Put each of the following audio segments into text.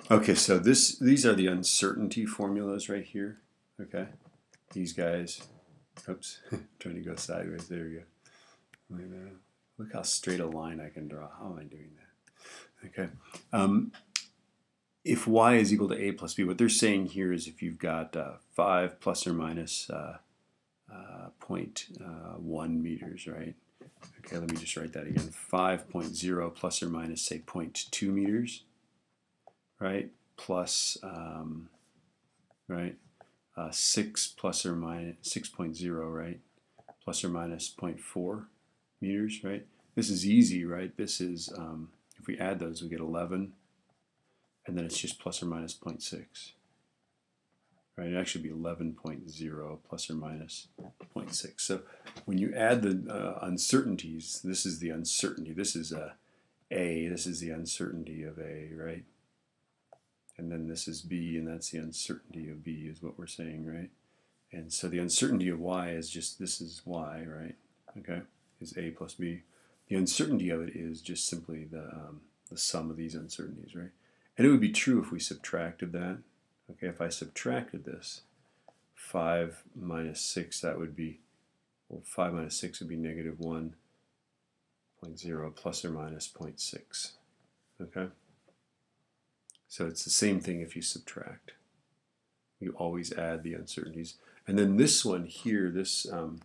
Okay, so these are the uncertainty formulas right here. Okay, these guys. Oops, trying to go sideways. There you go. Look how straight a line I can draw. How am I doing that? Okay. If y is equal to a plus b, what they're saying here is if you've got 5 plus or minus 0.1 meters, right? Okay, let me just write that again. 5.0 plus or minus, say, 0.2 meters, right? Plus, right? 6 plus or minus 6.0, right? Plus or minus 0.4 meters, right? This is easy, right? This is, if we add those, we get 11, and then it's just plus or minus 0.6. Right, it actually be 11.0 plus or minus 0.6. So when you add the uncertainties, this is the uncertainty. This is A. This is the uncertainty of A, right? And then this is B, and that's the uncertainty of B, is what we're saying, right? And so the uncertainty of Y is just, this is Y, right? Okay, is A plus B. The uncertainty of it is just simply the sum of these uncertainties, right? And it would be true if we subtracted that. Okay, if I subtracted this, 5 minus 6, that would be, well, 5 minus 6 would be negative 1.0 plus or minus 0.6. Okay? So it's the same thing if you subtract. You always add the uncertainties. And then this one here, this one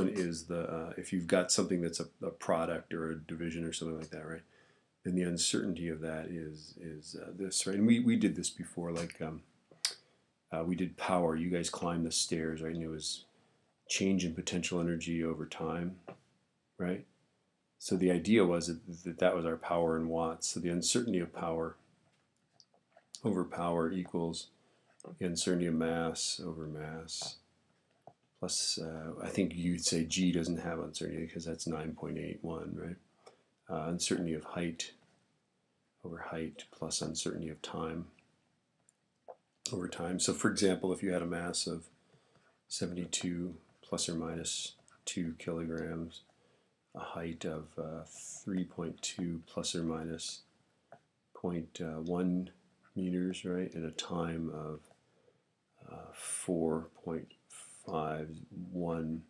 is the, if you've got something that's a product or a division or something like that, right? Then the uncertainty of that is this, right? And we did this before, like we did power. You guys climbed the stairs, right? And it was change in potential energy over time, right? So the idea was that was our power in watts. So the uncertainty of power over power equals the uncertainty of mass over mass plus, I think you'd say G doesn't have uncertainty because that's 9.81, right? Uncertainty of height over height plus uncertainty of time over time. So for example, if you had a mass of 72 plus or minus 2 kilograms, a height of 3.2 plus or minus 0.1 meters, right, and a time of 4.51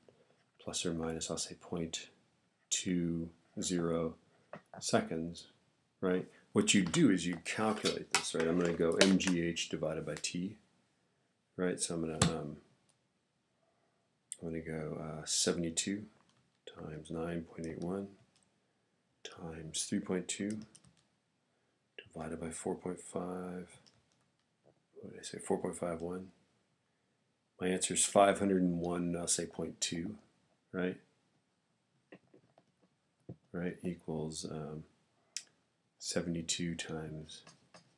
plus or minus, I'll say 0.20 seconds, right? What you do is you calculate this, right? I'm going to go mgh divided by t, right? So I'm going to go 72 times 9.81 times 3.2 divided by 4.5. What did I say? 4.51. My answer is 501. I'll say 0.2, right? Right, equals 72 times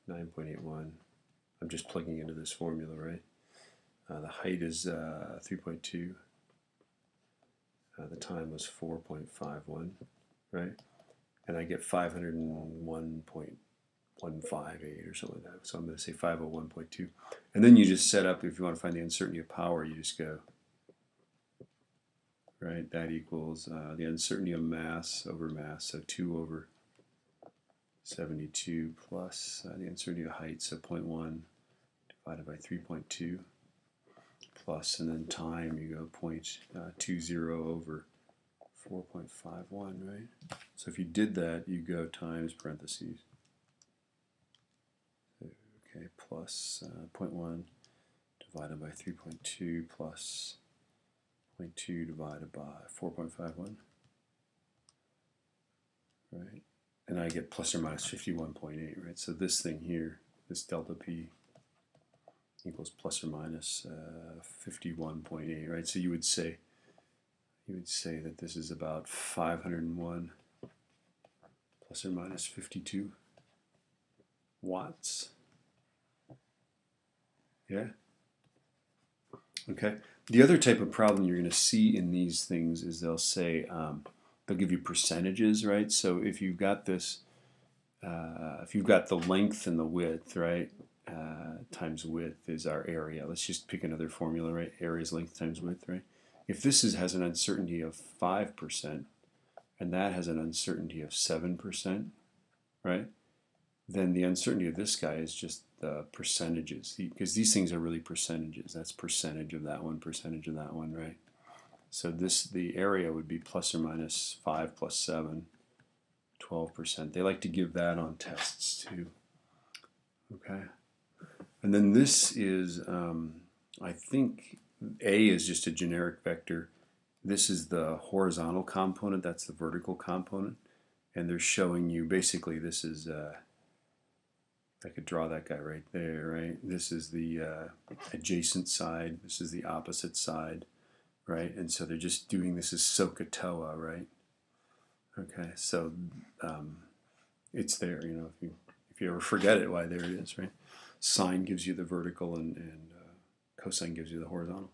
9.81. I'm just plugging into this formula, right? The height is 3.2. The time was 4.51, right? And I get 501.158 or something like that. So I'm going to say 501.2. And then you just set up, if you want to find the uncertainty of power, you just go, right? That equals the uncertainty of mass over mass, so 2 over 72 plus the uncertainty of height, so 0.1 divided by 3.2 plus, and then time, you go 0.20 over 4.51, right? So if you did that, you go times parentheses. Okay, plus 0.1 divided by 3.2 plus 0.2 divided by 4.51, right? And I get plus or minus 51.8, right? So this thing here, this delta P equals plus or minus 51.8, right? So you would say that this is about 501 plus or minus 52 watts. Yeah? Okay. The other type of problem you're going to see in these things is they'll say, they'll give you percentages, right? So if you've got this, if you've got the length and the width, right, times width is our area. Let's just pick another formula, right? Area is length times width, right? If this has an uncertainty of 5% and that has an uncertainty of 7%, right, then the uncertainty of this guy is just the percentages, because these things are really percentages. That's percentage of that one, right? So the area would be plus or minus 5 plus 7, 12%. They like to give that on tests too. Okay. And then this is, I think A is just a generic vector. This is the horizontal component, that's the vertical component. And they're showing you, basically this is, I could draw that guy right there, right? This is the adjacent side, this is the opposite side, right? And so they're just doing this as SOHCAHTOA, right? Okay, so it's there, you know, if you ever forget it, why, there it is, right? Sine gives you the vertical and cosine gives you the horizontal.